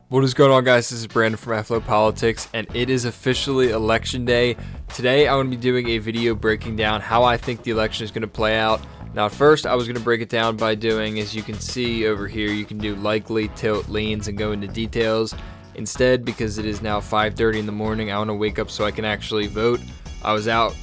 What is going on, guys? This is Brandon from AFLOE Politics, and it is officially election day. Today I'm going to be doing a video breaking down how I think the election is going to play out. Now, first I was going to break it down by doing, as you can see over here, you can do likely, tilt, leans, and go into details. Instead, because it is now 5:30 in the morning, I want to wake up so I can actually vote. I was out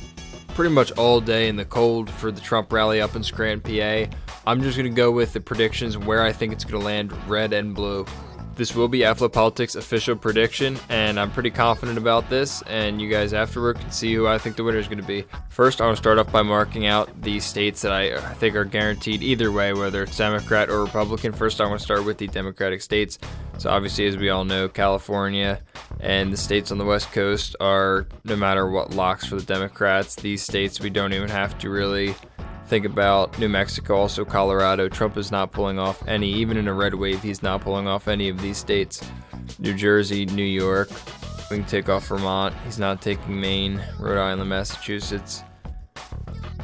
pretty much all day in the cold for the Trump rally up in Scranton, PA. I'm just going to go with the predictions where I think it's going to land, red and blue. This will be AFLOE Politics' official prediction, and I'm pretty confident about this, and you guys afterward can see who I think the winner is going to be. First, I want to start off by marking out the states that I think are guaranteed either way, whether it's Democrat or Republican. First, I want to start with the Democratic states. So obviously, as we all know, California and the states on the West Coast are, no matter what, locks for the Democrats. These states, we don't even have to really think about. New Mexico, also Colorado. Trump is not pulling off any, even in a red wave, he's not pulling off any of these states. New Jersey, New York, we can take off Vermont, he's not taking Maine, Rhode Island, Massachusetts,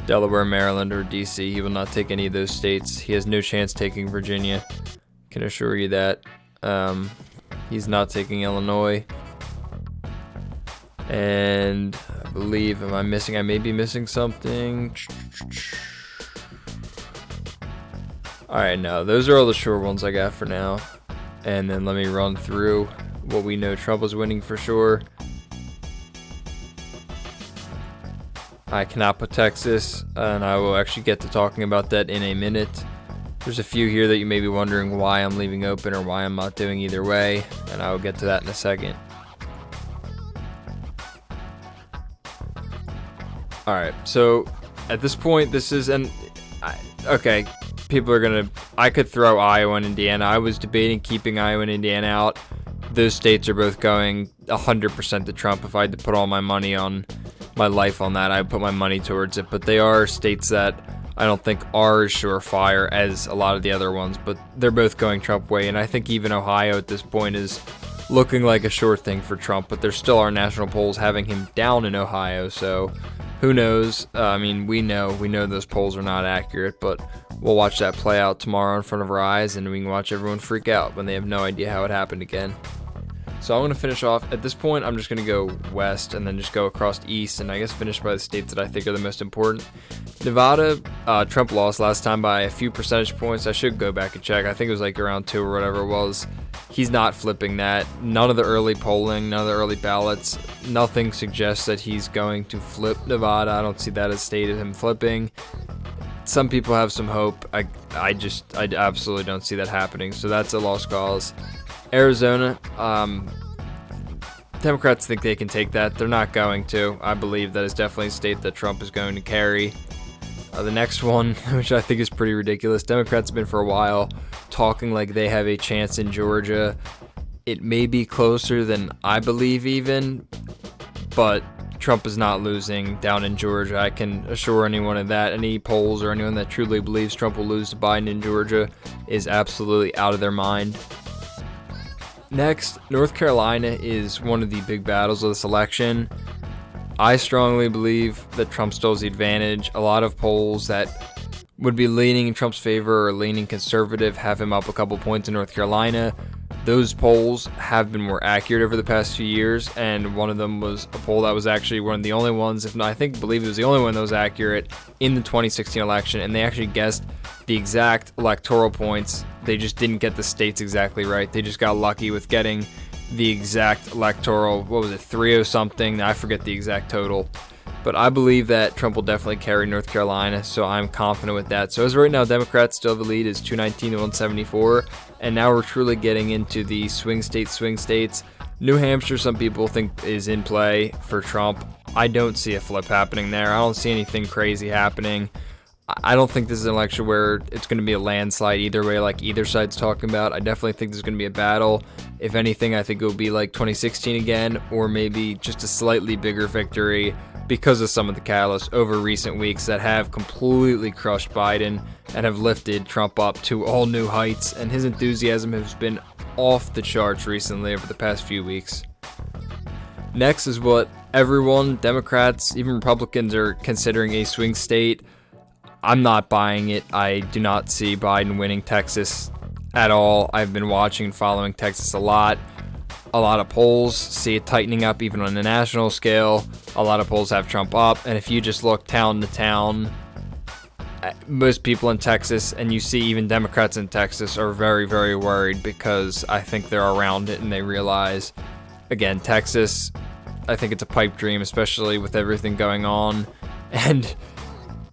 Delaware, Maryland, or DC. He will not take any of those states. He has no chance taking Virginia, can assure you that. He's not taking Illinois. And I believe, I may be missing something. Alright, no, those are all the short ones I got for now. And then let me run through what we know Trump is winning for sure. I cannot put Texas, and I will actually get to talking about that in a minute. There's a few here that you may be wondering why I'm leaving open or why I'm not doing either way, and I will get to that in a second. Alright, so at this point, this is okay, people are gonna, I could throw Iowa and Indiana. I was debating keeping Iowa and Indiana out. Those states are both going 100% to Trump. If I had to put all my money on my life on that, I would put my money towards it. But they are states that I don't think are as surefire as a lot of the other ones, but they're both going Trump way. And I think even Ohio at this point is looking like a sure thing for Trump, but there still are national polls having him down in Ohio, so who knows? I mean, we know those polls are not accurate, but we'll watch that play out tomorrow in front of our eyes, and we can watch everyone freak out when they have no idea how it happened again. So I'm going to finish off. At this point, I'm just going to go west and then just go across east, and I guess finish by the states that I think are the most important. Nevada, Trump lost last time by a few percentage points. I should go back and check. I think it was like around 2 or whatever it was. He's not flipping that. None of the early polling, none of the early ballots, nothing suggests that he's going to flip Nevada. I don't see that as stated him flipping. Some people have some hope. I absolutely don't see that happening. So that's a lost cause. Arizona, Democrats think they can take that. They're not going to. I believe that is definitely a state that Trump is going to carry. The next one, which I think is pretty ridiculous, Democrats have been for a while talking like they have a chance in Georgia. It may be closer than I believe even, but Trump is not losing down in Georgia. I can assure anyone of that. Any polls or anyone that truly believes Trump will lose to Biden in Georgia is absolutely out of their mind. Next, North Carolina is one of the big battles of this election. I strongly believe that Trump still has the advantage. A lot of polls that would be leaning in Trump's favor or leaning conservative have him up a couple points in North Carolina. Those polls have been more accurate over the past few years, and one of them was a poll that was actually one of the only ones, if not, I believe it was the only one that was accurate in the 2016 election, and they actually guessed the exact electoral points. They just didn't get the states exactly right. They just got lucky with getting the exact electoral, 3 something, I forget the exact total. But I believe that Trump will definitely carry North Carolina, so I'm confident with that. So as of right now, Democrats still have the lead is 219 to 174, and now we're truly getting into the swing states. New Hampshire, some people think is in play for Trump. I don't see a flip happening there. I don't see anything crazy happening. I don't think this is an election where it's going to be a landslide either way, like either side's talking about. I definitely think there's going to be a battle. If anything, I think it will be like 2016 again, or maybe just a slightly bigger victory because of some of the catalysts over recent weeks that have completely crushed Biden and have lifted Trump up to all new heights, and his enthusiasm has been off the charts recently over the past few weeks. Next is what everyone, Democrats, even Republicans, are considering a swing state. I'm not buying it. I do not see Biden winning Texas at all. I've been watching and following Texas a lot. A lot of polls see it tightening up even on a national scale. A lot of polls have Trump up. And if you just look town to town, most people in Texas, and you see even Democrats in Texas, are very, very worried because I think they're around it and they realize, again, Texas, I think it's a pipe dream, especially with everything going on. And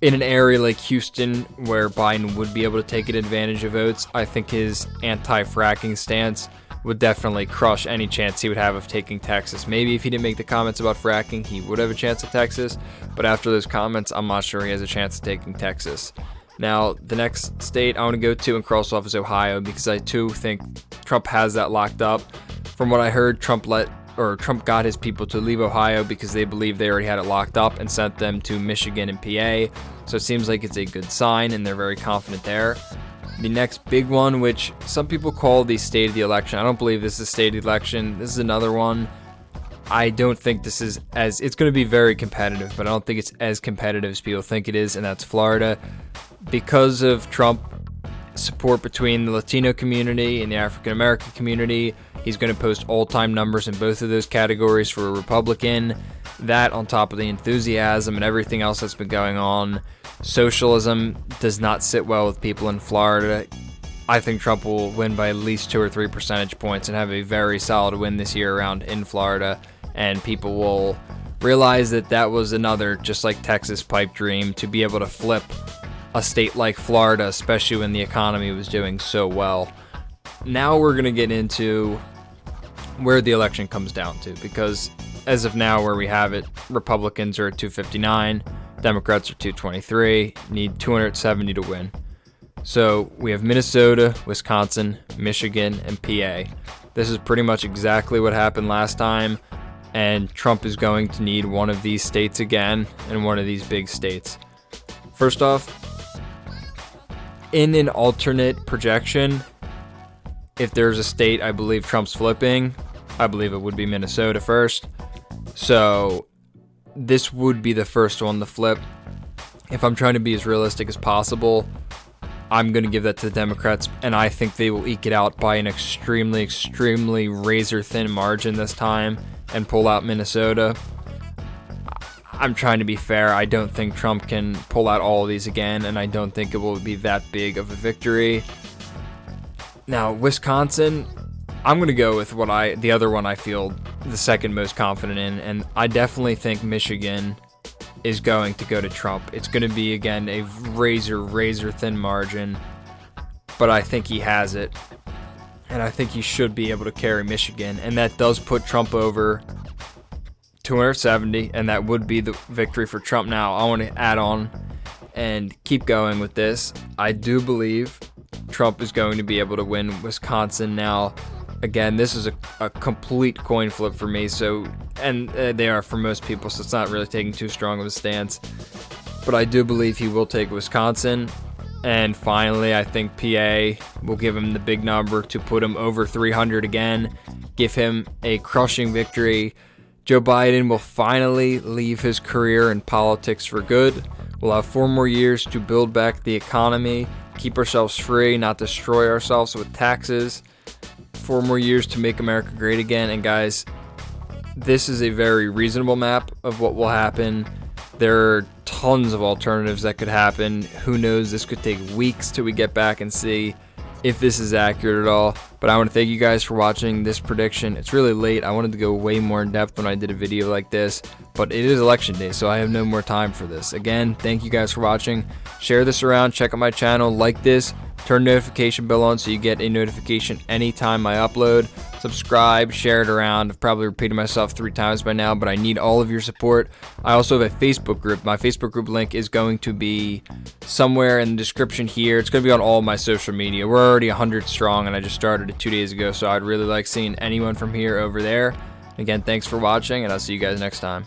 in an area like Houston, where Biden would be able to take advantage of votes, I think his anti-fracking stance would definitely crush any chance he would have of taking Texas. Maybe if he didn't make the comments about fracking, he would have a chance at Texas. But after those comments, I'm not sure he has a chance of taking Texas. Now, the next state I want to go to and cross off is Ohio, because I too think Trump has that locked up. From what I heard, Trump got his people to leave Ohio because they believe they already had it locked up and sent them to Michigan and PA. So it seems like it's a good sign and they're very confident there. The next big one, which some people call the state of the election. I don't believe this is state of the election. This is another one. I don't think this is it's going to be very competitive, but I don't think it's as competitive as people think it is, and that's Florida. Because of Trump support between the Latino community and the African American community, he's going to post all-time numbers in both of those categories for a Republican. That, on top of the enthusiasm and everything else that's been going on, socialism does not sit well with people in Florida. I think Trump will win by at least 2 or 3 percentage points and have a very solid win this year around in Florida. And people will realize that that was another, just like Texas, pipe dream to be able to flip a state like Florida, especially when the economy was doing so well. Now we're going to get into where the election comes down to, because as of now, where we have it, Republicans are at 259, Democrats are 223, need 270 to win. So we have Minnesota, Wisconsin, Michigan, and PA. This is pretty much exactly what happened last time, and Trump is going to need one of these states again, and one of these big states. First off, in an alternate projection, if there's a state I believe Trump's flipping, I believe it would be Minnesota first. So this would be the first one to flip. If I'm trying to be as realistic as possible, I'm going to give that to the Democrats, and I think they will eke it out by an extremely, extremely razor-thin margin this time and pull out Minnesota. I'm trying to be fair. I don't think Trump can pull out all of these again, and I don't think it will be that big of a victory. Now, Wisconsin, I'm going to go with the other one I feel the second most confident in, and I definitely think Michigan is going to go to Trump. It's going to be, again, a razor thin margin, but I think he has it, and I think he should be able to carry Michigan, and that does put Trump over 270, and that would be the victory for Trump. Now, I want to add on and keep going with this. I do believe Trump is going to be able to win Wisconsin. Now, again, this is a complete coin flip for me, and they are for most people, so it's not really taking too strong of a stance. But I do believe he will take Wisconsin. And finally, I think PA will give him the big number to put him over 300 again, give him a crushing victory. Joe Biden will finally leave his career in politics for good. We'll have 4 more years to build back the economy, keep ourselves free, not destroy ourselves with taxes. 4 more years to make America great again. And guys, this is a very reasonable map of what will happen. There are tons of alternatives that could happen. Who knows? This could take weeks till we get back and see if this is accurate at all. But I want to thank you guys for watching this prediction. It's really late. I wanted to go way more in depth when I did a video like this, but it is election day, so I have no more time for this. Again, thank you guys for watching. Share this around, check out my channel, like this, turn notification bell on so you get a notification anytime I upload. Subscribe, share it around. I've probably repeated myself 3 times by now, but I need all of your support. I also have a Facebook group. My Facebook group link is going to be somewhere in the description here. It's going to be on all my social media. We're already 100 strong, and I just started it 2 days ago, so I'd really like seeing anyone from here over there. Again, thanks for watching, and I'll see you guys next time.